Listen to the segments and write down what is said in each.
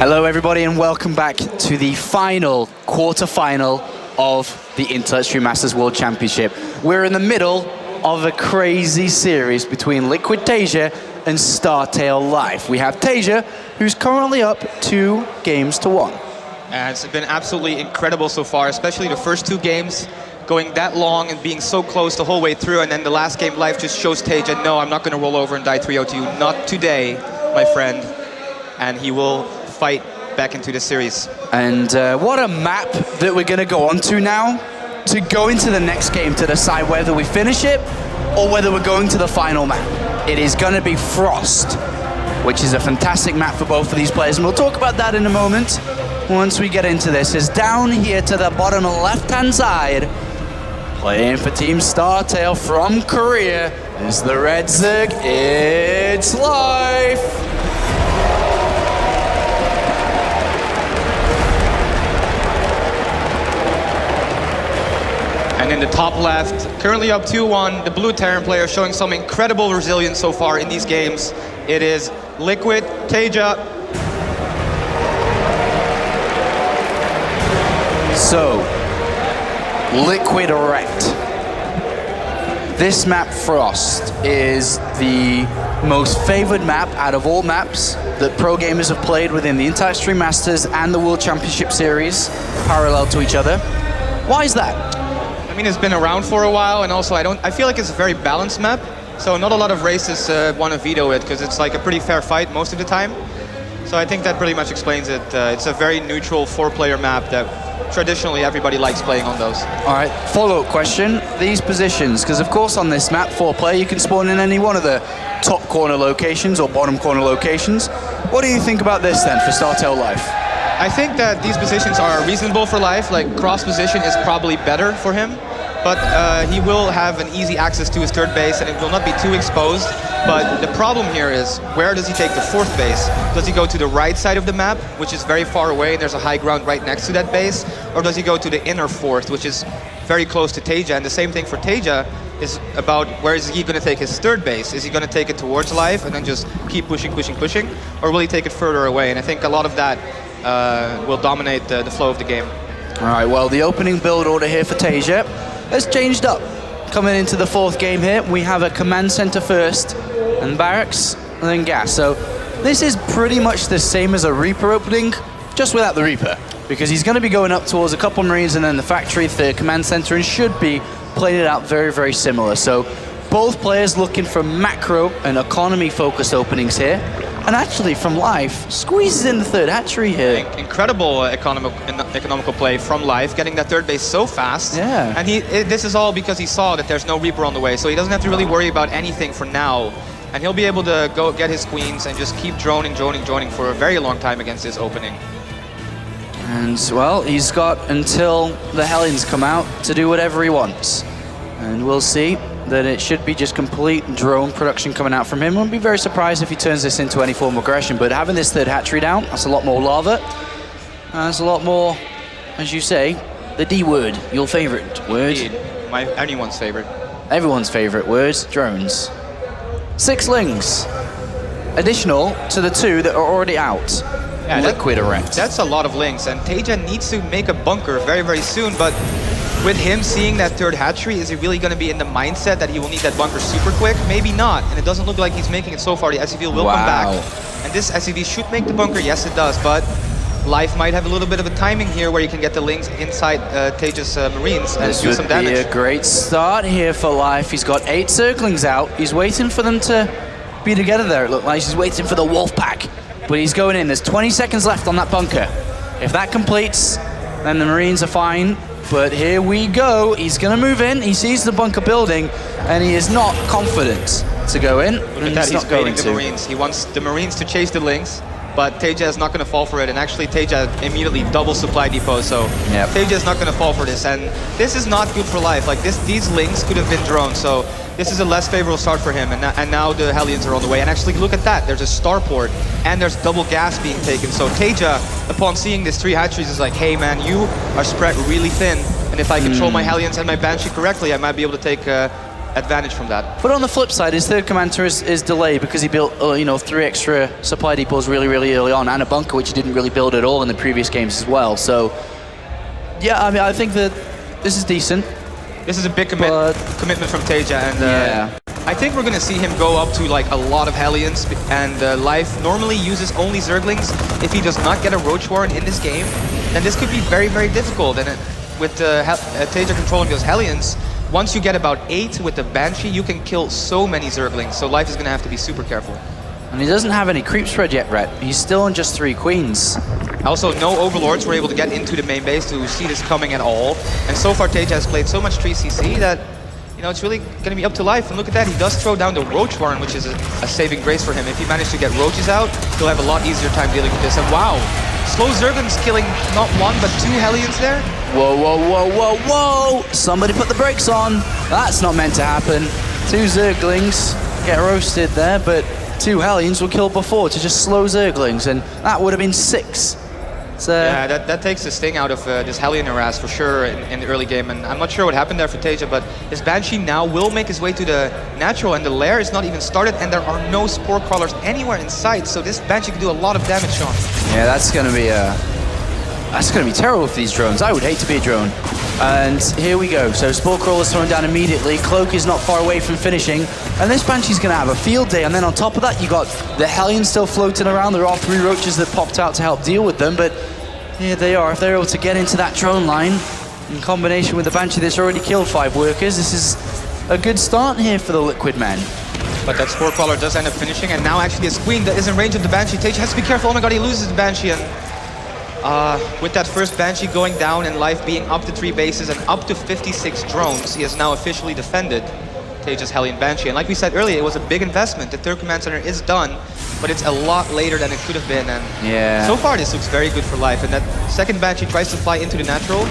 Hello everybody and welcome back to the final quarter-final of the Internet Masters World Championship. We're in the middle of a crazy series between Liquid Tasia and StarTale Life. We have Tasia, who's currently up 2 games to 1. And it's been absolutely incredible so far, especially the first 2 games, going that long and being so close the whole way through, and then the last game, Life just shows Tasia, no, I'm not going to roll over and die 3-0 to you. Not today, my friend. And he will fight back into the series. And what a map that we're going to go on to now to go into the next game to decide whether we finish it or whether we're going to the final map. It is going to be Frost, which is a fantastic map for both of these players, and we'll talk about that in a moment once we get into this. Is down here to the bottom left-hand side, playing for Team StarTale from Korea, is the Red Zerg. It's Life. And in the top left, currently up 2-1, the blue Terran player showing some incredible resilience so far in these games. It is Liquid Tasia. So, Liquid wrecked. This map, Frost, is the most favored map out of all maps that pro gamers have played within the Internet Masters and the World Championship Series, parallel to each other. Why is that? I mean, it's been around for a while, and also I feel like it's a very balanced map. So not a lot of races want to veto it, because it's like a pretty fair fight most of the time. So I think that pretty much explains it. It's a very neutral 4-player map that traditionally everybody likes playing on those. All right, follow-up question. These positions, because of course on this map, 4-player, you can spawn in any one of the top corner locations or bottom corner locations. What do you think about this then for StarTale Life? I think that these positions are reasonable for Life. Like, cross position is probably better for him, but he will have an easy access to his 3rd base and it will not be too exposed. But the problem here is, where does he take the 4th base? Does he go to the right side of the map, which is very far away and there's a high ground right next to that base? Or does he go to the inner 4th, which is very close to Tasia? And the same thing for Tasia is about, where is he going to take his 3rd base? Is he going to take it towards Life and then just keep pushing? Or will he take it further away? And I think a lot of that will dominate the flow of the game. All right, well, the opening build order here for Tasia has changed up. Coming into the 4th game here, we have a command center first, and barracks, and then gas. So this is pretty much the same as a Reaper opening, just without the Reaper, because he's going to be going up towards a couple Marines and then the factory, the command center, and should be playing it out very, very similar. So both players looking for macro and economy-focused openings here. And actually, from Life, squeezes in the 3rd hatchery here. Incredible economical play from Life, getting that 3rd base so fast. Yeah. And this is all because he saw that there's no Reaper on the way, so he doesn't have to really worry about anything for now. And he'll be able to go get his queens and just keep droning for a very long time against this opening. And, well, he's got until the Hellions come out to do whatever he wants. And we'll see that it should be just complete drone production coming out from him. I wouldn't be very surprised if he turns this into any form of aggression, but having this 3rd hatchery down, that's a lot more lava. That's a lot more, as you say, the D word, your favorite word. Indeed. Anyone's favorite. Everyone's favorite word, drones. 6 lings, additional to the 2 that are already out. Yeah, Liquid erect. That's a lot of lings, and Tasia needs to make a bunker very, very soon, but with him seeing that 3rd hatchery, is he really going to be in the mindset that he will need that bunker super quick? Maybe not, and it doesn't look like he's making it so far. The SCV will come back, and this SCV should make the bunker. Yes, it does, but Life might have a little bit of a timing here where you can get the lings inside Tasia's Marines and do some damage. This would be a great start here for Life. He's got 8 Zerglings out. He's waiting for them to be together there, it looks like. He's waiting for the wolf pack, but he's going in. There's 20 seconds left on that bunker. If that completes, then the Marines are fine. But here we go. He's going to move in. He sees the bunker building, and he is not confident to go in. Look at that, he's baiting the Marines. He wants the Marines to chase the lings, but Tasia is not going to fall for it. And actually, Tasia immediately double supply depot, so yep. Tasia is not going to fall for this. And this is not good for Life. Like, these lings could have been drones, so this is a less favorable start for him. And now the Hellions are on the way. And actually, look at that. There's a starport, and there's double gas being taken. So Tasia, upon seeing these 3 hatcheries, is like, hey man, you are spread really thin. And if I control my Hellions and my Banshee correctly, I might be able to take advantage from that. But on the flip side, his third command center is delayed because he built, 3 extra supply depots really, really early on, and a bunker which he didn't really build at all in the previous games as well. So, yeah, I mean, I think that this is decent. This is a big commitment from Teja, and yeah. I think we're going to see him go up to like a lot of Hellions, and Life normally uses only Zerglings. If he does not get a Roach Warren in this game, then this could be very, very difficult. And with Teja controlling those Hellions, once you get about 8 with the Banshee, you can kill so many Zerglings, so Life is going to have to be super careful. And he doesn't have any creep spread yet, Rhett. He's still on just 3 Queens. Also, no Overlords were able to get into the main base to see this coming at all. And so far, Teja has played so much 3CC that, it's really going to be up to Life. And look at that, he does throw down the Roach Warren, which is a saving grace for him. If he managed to get Roaches out, he'll have a lot easier time dealing with this. And wow, slow Zerglings killing not 1, but 2 Hellions there. Whoa, whoa, whoa, whoa, whoa! Somebody put the brakes on. That's not meant to happen. 2 Zerglings get roasted there, but 2 Hellions were killed before to just slow Zerglings, and that would have been 6. So yeah, that takes the sting out of this Hellion harass for sure in the early game, and I'm not sure what happened there for Teja, but his Banshee now will make his way to the natural, and the lair is not even started, and there are no Spore Crawlers anywhere in sight, so this Banshee can do a lot of damage, Sean. Yeah, that's going to be terrible for these drones. I would hate to be a drone. And here we go. So Spore Crawler's thrown down immediately. Cloak is not far away from finishing. And this Banshee's going to have a field day. And then on top of that, you got the Hellion still floating around. There are 3 Roaches that popped out to help deal with them. But here they are. If they're able to get into that drone line, in combination with the Banshee that's already killed 5 workers, this is a good start here for the Liquid men. But that Spore Crawler does end up finishing. And now actually his Queen that is in range of the Banshee. Teja has to be careful. Oh my god, he loses the Banshee. And with that first Banshee going down and Life being up to 3 bases and up to 56 drones, he has now officially defended Teja's Hellion Banshee. And like we said earlier, it was a big investment. The 3rd command center is done, but it's a lot later than it could have been. And yeah, so far this looks very good for Life. And that 2nd Banshee tries to fly into the natural.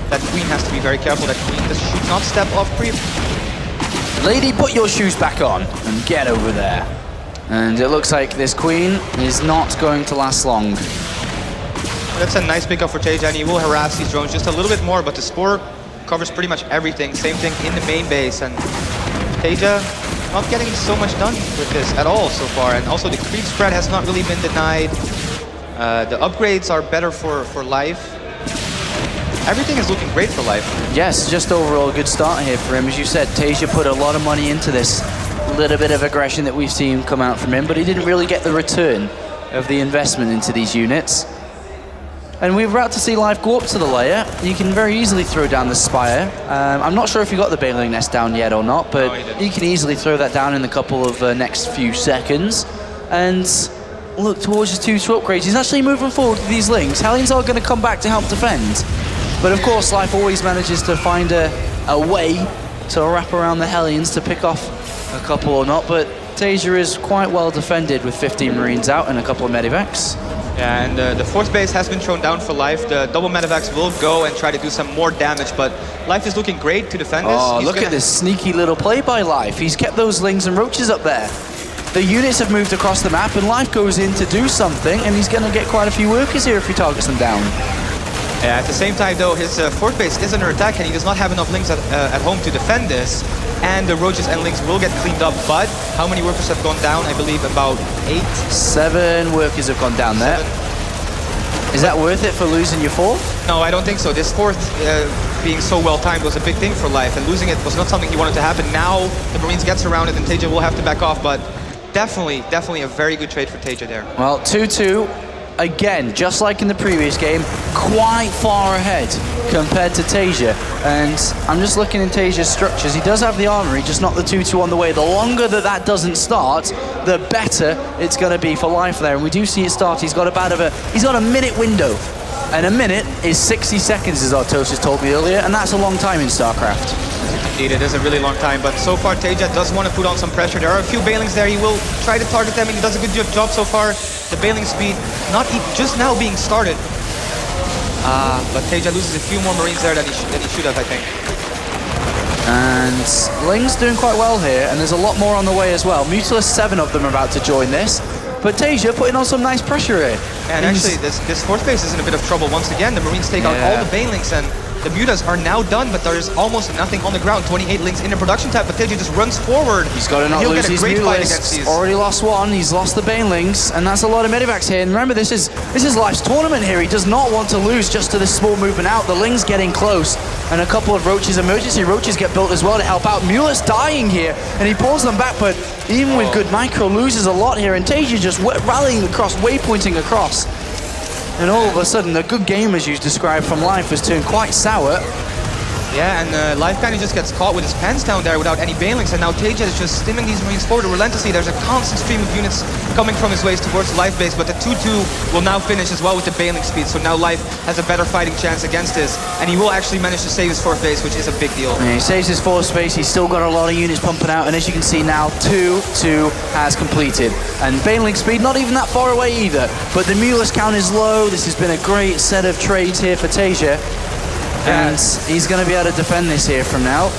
That Queen has to be very careful. That Queen should not step off creep. Lady, put your shoes back on and get over there. And it looks like this Queen is not going to last long. That's a nice pickup for Teja, and he will harass these drones just a little bit more, but the Spore covers pretty much everything. Same thing in the main base, and Teja not getting so much done with this at all so far. And also the creep spread has not really been denied. The upgrades are better for Life. Everything is looking great for Life. Yes, just overall a good start here for him. As you said, Teja put a lot of money into this little bit of aggression that we've seen come out from him, but he didn't really get the return of the investment into these units. And we're about to see Life go up to the layer. You can very easily throw down the Spire. I'm not sure if you got the Baneling Nest down yet or not, but you can easily throw that down in a couple of next few seconds. And look towards the 2 upgrades. He's actually moving forward with these links. Hellions are going to come back to help defend. But of course, Life always manages to find a way to wrap around the Hellions to pick off a couple or not. But Teja is quite well defended with 15 Marines out and a couple of Medivacs. Yeah, and the 4th base has been thrown down for Life. The double Medivacs will go and try to do some more damage, but Life is looking great to defend this. Oh, look at this sneaky little play by Life. He's kept those Lings and Roaches up there. The units have moved across the map, and Life goes in to do something, and he's going to get quite a few workers here if he targets them down. Yeah, at the same time, though, his 4th base is under attack, and he does not have enough Lings at home to defend this. And the Roaches and Lings will get cleaned up, but how many workers have gone down? I believe about 8. 7 workers have gone down there. Is that worth it for losing your 4th? No, I don't think so. This 4th being so well timed was a big thing for Life, and losing it was not something he wanted to happen. Now the Marines get surrounded, and Teja will have to back off, but definitely a very good trade for Teja there. Well, 2-2. Again, just like in the previous game, quite far ahead compared to Teja. And I'm just looking in Teja's structures. He does have the armory, just not the 2-2 on the way. The longer that doesn't start, the better it's going to be for Life there. And we do see it start. He's got a minute window. And a minute is 60 seconds, as Artosis told me earlier, and that's a long time in StarCraft. Indeed, it is a really long time, but so far Teja does want to put on some pressure. There are a few Balings there. He will try to target them, and he does a good job so far. The Baling speed just now being started. But Teja loses a few more Marines there than he should have, I think. And Ling's doing quite well here, and there's a lot more on the way as well. Mutalisk, 7 of them are about to join this. But Teja putting on some nice pressure here. And actually, this 4th base is in a bit of trouble once again. The Marines take out all the Banelings, and The mutas are now done, but there's almost nothing on the ground. 28 links in the production tab, but Teja just runs forward. He's got to not lose his mutalisks. Already lost one, he's lost the banelings, and that's a lot of medivacs here. And remember, this is Life's tournament here. He does not want to lose just to this small movement out. The Ling's getting close, and a couple of roaches, emergency roaches get built as well to help out. Mulis dying here, and he pulls them back, but even with good micro, loses a lot here, and Teja just rallying across, waypointing across. And all of a sudden, the good game, as you described from Life, has turned quite sour. Yeah, and Life kind of just gets caught with his pants down there without any banelings, and now Teja is just stimming these Marines forward relentlessly. There's a constant stream of units coming from his ways towards the Life base, but the 2-2 will now finish as well with the baneling speed, so now Life has a better fighting chance against this, and he will actually manage to save his 4th base, which is a big deal. Yeah, he saves his 4th base, he's still got a lot of units pumping out, and as you can see now, 2-2 has completed. And baneling speed not even that far away either, but the Mulis count is low. This has been a great set of trades here for Teja. And he's going to be able to defend this here from now.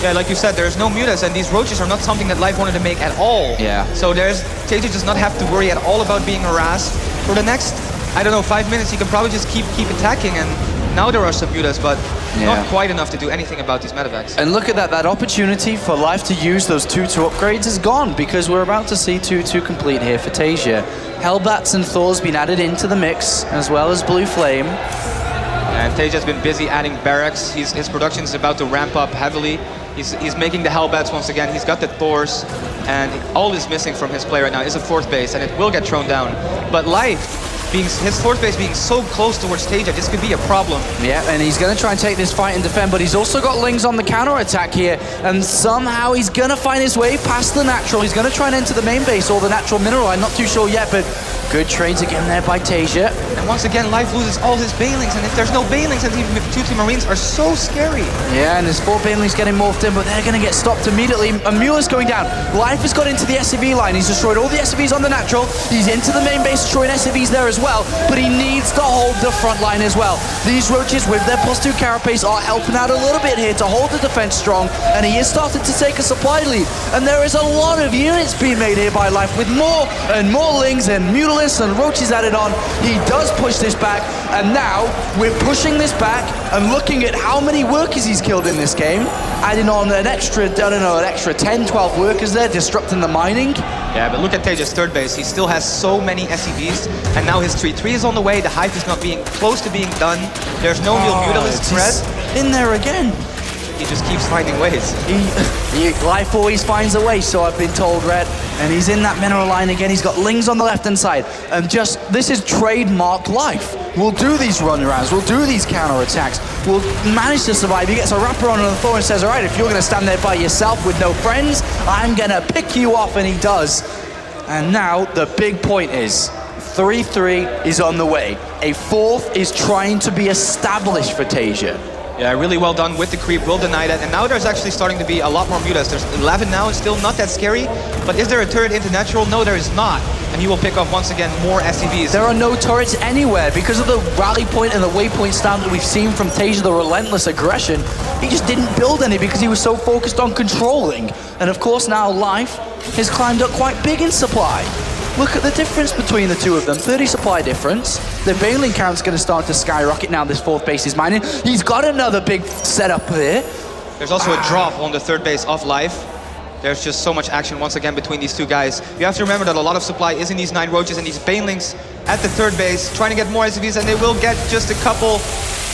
Yeah, like you said, there's no mutas, and these roaches are not something that Life wanted to make at all. Yeah. So Teja does not have to worry at all about being harassed. For the next, I don't know, 5 minutes, he can probably just keep attacking, and now there are some mutas, but not quite enough to do anything about these medevacs. And look at that opportunity for Life to use those 2-2 upgrades is gone, because we're about to see 2-2 complete here for Teja. Hellbats and Thor's been added into the mix, as well as Blue Flame. And Teja's been busy adding barracks. His production is about to ramp up heavily. He's making the Hellbats once again. He's got the Thors, and all is missing from his play right now is a 4th base, and it will get thrown down. But Life, his 4th base being so close towards Teja, this could be a problem. Yeah, and he's going to try and take this fight and defend, but he's also got Lings on the counter-attack here, and somehow he's going to find his way past the natural. He's going to try and enter the main base or the natural mineral. I'm not too sure yet, but good trades again there by Teja. And once again, Life loses all his banelings, and if there's no banelings, then even 2-2 Marines are so scary. Yeah, and his 4 banelings getting morphed in, but they're going to get stopped immediately. Amula's going down. Life has got into the SCV line. He's destroyed all the SCVs on the natural. He's into the main base, destroying SCVs there as well, but he needs to hold the front line as well. These roaches with their +2 carapace are helping out a little bit here to hold the defense strong, and he is starting to take a supply lead. And there is a lot of units being made here by Life with more and more Lings and Mutalisks and roaches added on. He does push this back, and now we're pushing this back and looking at how many workers he's killed in this game, adding on an extra, I don't know, an extra 10, 12 workers there, disrupting the mining. Yeah, but look at Teja's 3rd base. He still has so many SCVs, and now his 3-3 is on the way. The Hive is not being close to being done. There's no real Mutalisk threat. In there again. He just keeps finding ways. Life always finds a way, so I've been told, Red. And he's in that mineral line again. He's got Lings on the left-hand side. And this is trademark Life. We'll do these run-arounds. We'll do these counter-attacks. We'll manage to survive. He gets a wraparound on the Thor and says, all right, if you're going to stand there by yourself with no friends, I'm going to pick you off, and he does. And now the big point is 3-3 is on the way. A 4th is trying to be established for Teja. Yeah, really well done with the creep, will deny that. And now there's actually starting to be a lot more mutas. There's 11 now, it's still not that scary. But is there a turret into natural? No, there is not. And he will pick up, once again, more SCVs. There are no turrets anywhere because of the rally point and the waypoint stamp that we've seen from Teja, the relentless aggression. He just didn't build any because he was so focused on controlling. And of course now Life has climbed up quite big in supply. Look at the difference between the two of them, 30 supply difference. The baneling count's going to start to skyrocket now this 4th base is mining. He's got another big setup here. There's also a drop on the 3rd base of Life. There's just so much action once again between these two guys. You have to remember that a lot of supply is in these 9 roaches and these banelings at the 3rd base, trying to get more SCVs, and they will get just a couple.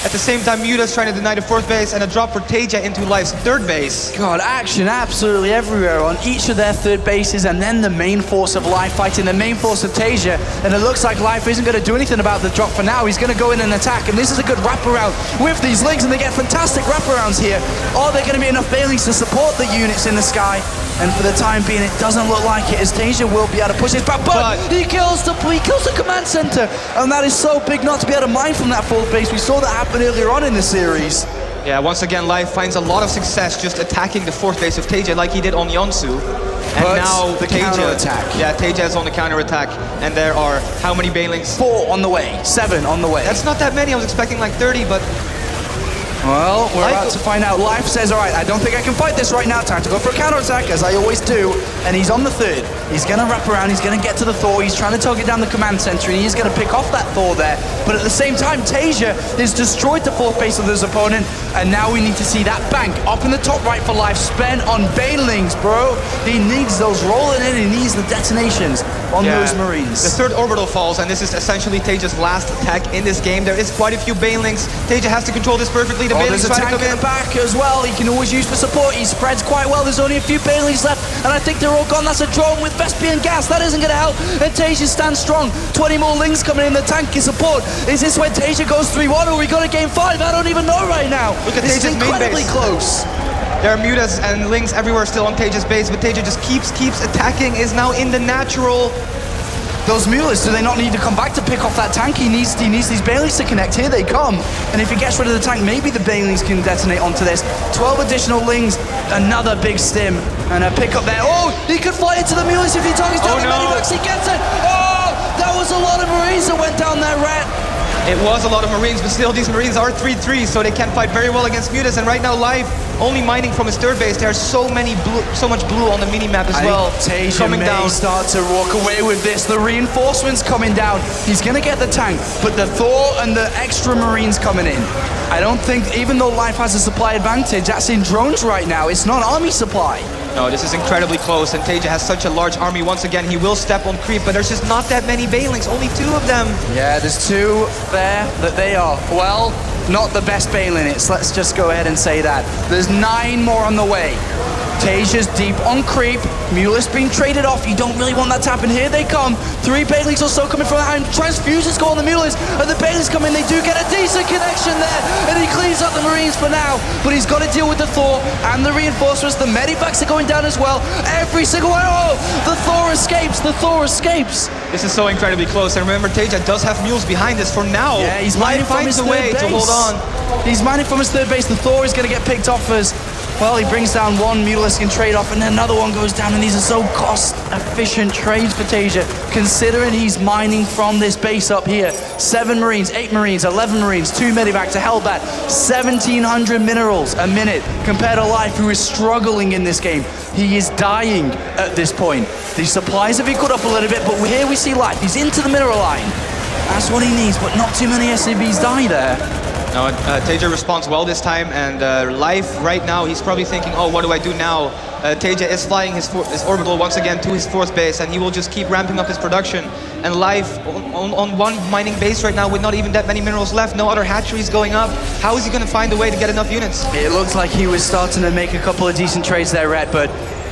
At the same time, Muta's trying to deny the 4th base, and a drop for Teja into Life's 3rd base. God, action absolutely everywhere on each of their 3rd bases, and then the main force of Life fighting the main force of Teja. And it looks like Life isn't going to do anything about the drop for now. He's going to go in and attack, and this is a good wraparound with these Lings, and they get fantastic wraparounds here. Are there going to be enough banelings to support the units in the sky? And for the time being, it doesn't look like it, as Teja will be able to push his back, but he kills the command center, and that is so big not to be able to mine from that 4th base. We saw that happen earlier on in the series. Yeah, once again, Life finds a lot of success just attacking the 4th base of Teja like he did on Yonsu. And but now the counter-attack. Yeah, Teja is on the counter-attack, and there are how many banelings? 4 on the way, 7 on the way. That's not that many. I was expecting like 30, but Well, we're about to find out. Life says, all right, I don't think I can fight this right now. Time to go for a counterattack, as I always do. And he's on the third. He's going to wrap around. He's going to get to the Thor. He's trying to target down the command center, and he's going to pick off that Thor there. But at the same time, Tasia has destroyed the fourth base of his opponent, and now we need to see that bank up in the top right for Life spent on Banelings, bro. He needs those rolling in. He needs the detonations on those Marines. The third orbital falls, and this is essentially Tasia's last attack in this game. There is quite a few Banelings. Tasia has to control this perfectly. The Banelings there's a try to tank come in in. the back as well. He can always use for support. He spreads quite well. There's only a few Banelings left, and I think they're all gone. That's a drone with Vespian gas. That isn't going to help. And Tasia stands strong. 20 more Lings coming in. The tank is support. Is this when Tasia goes 3-1, or we got a game 5? I don't even know right now. Look at this is Tasia's main incredibly base. close. There are mutas and Lings everywhere still on Tasia's base, but Tasia just keeps attacking. Is now in the natural. Those Mules, do they not need to come back to pick off that tank? He needs these Banelings to connect. Here they come. And if he gets rid of the tank, maybe the Banelings can detonate onto this. 12 additional Lings, another big stim, and a pickup there. Oh, he could fly into the Mules if he targets down the Medivacs. He gets it. Oh, that was a lot of Marines that went down there, Rat. It was a lot of Marines, but still these Marines are 3-3, so they can fight very well against mutas. And right now, Life only mining from his third base. There's so much blue on the mini-map as well. Tasia coming may down. start to walk away with this. The reinforcements coming down. He's going to get the tank, but the Thor and the extra Marines coming in. I don't think, even though Life has a supply advantage, that's in drones right now. It's not army supply. No, this is incredibly close, and Tasia has such a large army. Once again, he will step on creep, but there's just not that many Banelings, only 2 of them. Yeah, there's 2 there that they are, well, not the best Banelings. Let's just go ahead and say that. There's 9 more on the way. Tasia's deep on creep. Mulus being traded off. You don't really want that to happen. Here they come. 3 Banelings or so coming from behind. Transfusions go on the Mulus, and the Banelings come in. They do get a decent connection there, and he cleans up the Marines for now. But he's got to deal with the Thor and the reinforcements. The Medivacs are going down as well. Every single one. Oh, the Thor escapes. The Thor escapes. This is so incredibly close. And remember, Tasia does have mules behind us for now. Yeah, he's mining from his finds a way third to hold base. on. He's mining from his third base. The Thor is going to get picked off as well. He brings down 1 Mulus can trade off, and then another one goes down, and these are so cost-efficient trades for Tasia, considering he's mining from this base up here. 7 Marines, 8 Marines, 11 Marines, 2 Medivacs, a Hellbat, 1,700 minerals a minute compared to Life, who is struggling in this game. He is dying at this point. The supplies have equaled up a little bit, but here we see Life. He's into the mineral line. That's what he needs, but not too many SCBs die there. No, Tasia responds well this time, and Life right now, he's probably thinking, oh, what do I do now? Tasia is flying his orbital once again to his 4th base, and he will just keep ramping up his production. And Life on 1 mining base right now with not even that many minerals left, no other hatcheries going up. How is he going to find a way to get enough units? It looks like he was starting to make a couple of decent trades there, Red, but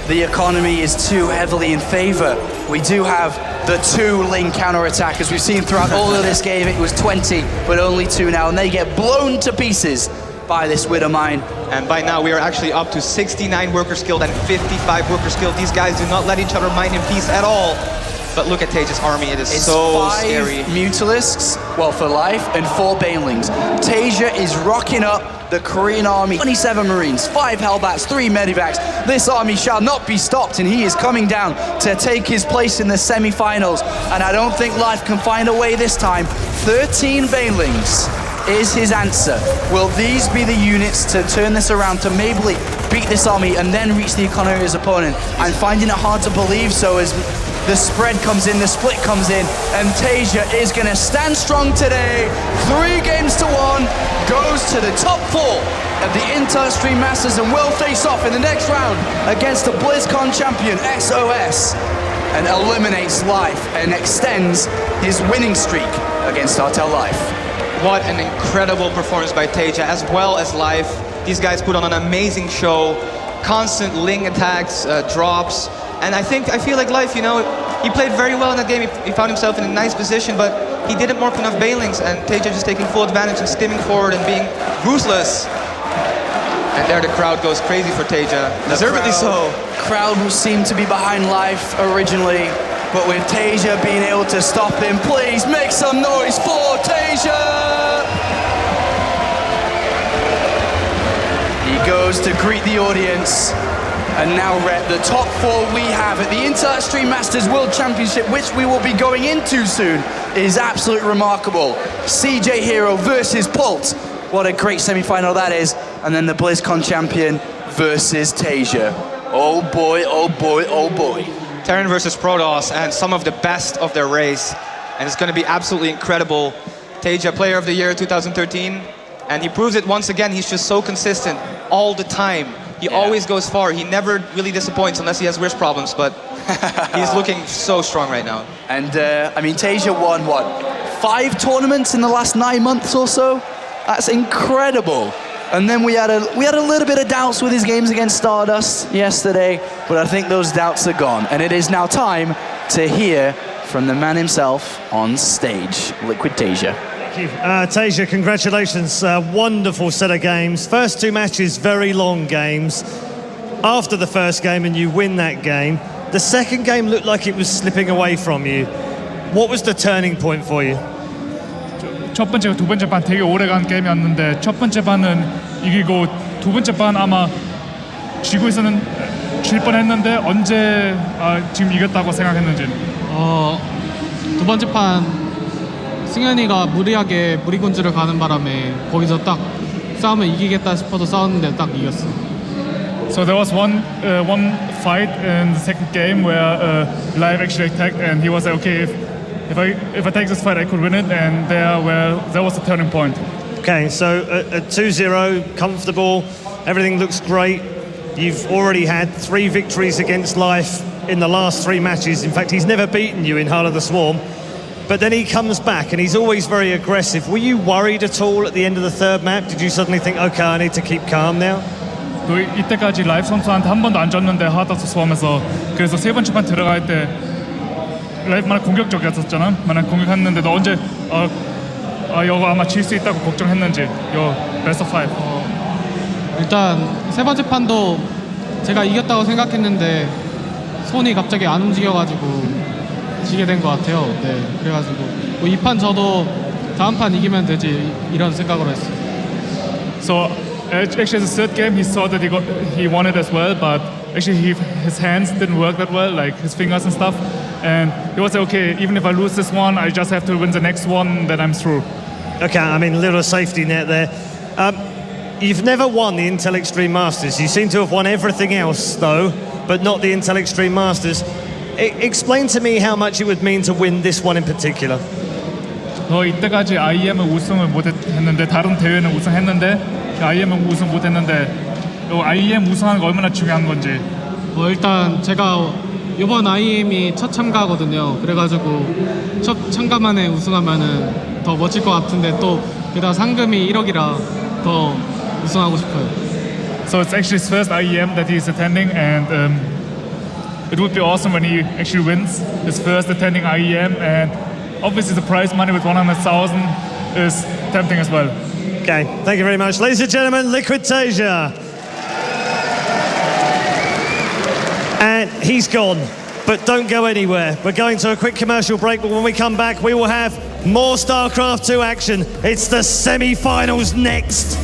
the economy is too heavily in favor. We do have the 2 Ling counterattack, as we've seen throughout all of this game. It was 20, but only 2 now, and they get blown to pieces by this Widow mine. And by now we are actually up to 69 worker skilled and 55 worker skilled. These guys do not let each other mine in peace at all. But look at Tasia's army, it is so scary. 5 Mutalisks, well, for Life, and 4 Banelings. Tasia is rocking up the Korean army. 27 Marines, 5 Hellbats, 3 Medivacs. This army shall not be stopped, and he is coming down to take his place in the semi-finals. And I don't think Life can find a way this time. 13 Banelings is his answer. Will these be the units to turn this around, to maybe beat this army and then reach the economy of his opponent? I'm finding it hard to believe so, as the spread comes in, the split comes in, and Tasia is going to stand strong today. 3 games to 1, goes to the top 4 of the Inter-Stream Masters, and will face off in the next round against the BlizzCon champion SOS, and eliminates Life and extends his winning streak against Artel Life. What an incredible performance by Tasia, as well as Life. These guys put on an amazing show. Constant Ling attacks, drops. And I feel like Life, you know, he played very well in that game. He found himself in a nice position, but he didn't mark enough Banelings, and Tasia just taking full advantage and stimming forward and being ruthless. And there the crowd goes crazy for Tasia. Deservedly so. Crowd seemed to be behind Life originally, but with Tasia being able to stop him, please make some noise for Tasia! He goes to greet the audience. And now, Rhett, the top 4 we have at the Inter-Stream Masters World Championship, which we will be going into soon, is absolutely remarkable. CJ Hero versus Pult. What a great semi-final that is. And then the BlizzCon champion versus Tasia. Oh boy, oh boy, oh boy. Terran versus Protoss, and some of the best of their race. And it's going to be absolutely incredible. Tasia, Player of the Year 2013. And he proves it once again. He's just so consistent all the time. He always goes far. He never really disappoints unless he has wrist problems, but he's looking so strong right now. And I mean, Tasia won, what, 5 tournaments in the last 9 months or so? That's incredible. And then we had a little bit of doubts with his games against Stardust yesterday, but I think those doubts are gone. And it is now time to hear from the man himself on stage, Liquid Tasia. Thank you. Tasia, congratulations. Wonderful set of games. First 2 matches, very long games. After the first game, and you win that game. The second game looked like it was slipping away from you. What was the turning point for you? 첫 번째와 두 번째 반 되게 오래간 게임이었는데 첫 번째 반은 이기고 두 번째 반 아마 질 뻔했는데 언제 지금 이겼다고 생각했는지. 두 번째 판 승현이가 무리하게 무리군주를 가는 바람에 거기서 딱 싸움을 이기겠다 싶어서 싸웠는데 딱 이겼어. So there was one fight in the second game where Live actually attacked and he was like, okay, if I take this fight I could win it, and there was a turning point. Okay, so at 2-0, comfortable, everything looks great. You've already had 3 victories against Life in the last 3 matches. In fact, he's never beaten you in Heart of the Swarm. But then he comes back and he's always very aggressive. Were you worried at all at the end of the third map? Did you suddenly think, okay, I need to keep calm now? 또 이때까지 라이브 선수한테 한 번도 안 졌는데 하드스 스웜에서 그래서 세 번째 판 들어갈 때 라이브 많이 공격적이었었잖아. 많이 공격했는데 너 언제 이거 아마 질 수 있다고 걱정했는지 요 베스트 5. 일단 세 번째 판도 제가 이겼다고 생각했는데 손이 갑자기 안 움직여가지고 지게 된 것 같아요. 네, 그래가지고 뭐 이 판 저도 다음 판 이기면 되지 이런 생각으로 했어요. So actually the third game he saw that he won it as well, but actually his hands didn't work that well, like his fingers and stuff. And he was like, okay, even if I lose this one, I just have to win the next one, then I'm through. Okay, I mean, a little safety net there. You've never won the Intel Extreme Masters. You seem to have won everything else, though, but not the Intel Extreme Masters. Explain to me how much it would mean to win this one in particular. 이때까지 IEM은 우승을 못했는데 다른 대회는 우승했는데 IEM은 우승 못했는데 IEM 우승하는 거 얼마나 중요한 건지. 일단 제가 이번 IEM이 첫 참가거든요. 그래가지고 첫 참가만에 우승하면은 더 멋질 것 같은데 또 게다가 상금이 1억이라 더 우승하고 싶어요. So it's actually his first IEM that he's attending, and it would be awesome when he actually wins his first attending IEM, and obviously the prize money with 100,000 is tempting as well. Okay, thank you very much. Ladies and gentlemen, Liquid Tasia. And he's gone, but don't go anywhere. We're going to a quick commercial break, but when we come back, we will have more StarCraft 2 action. It's the semi-finals next.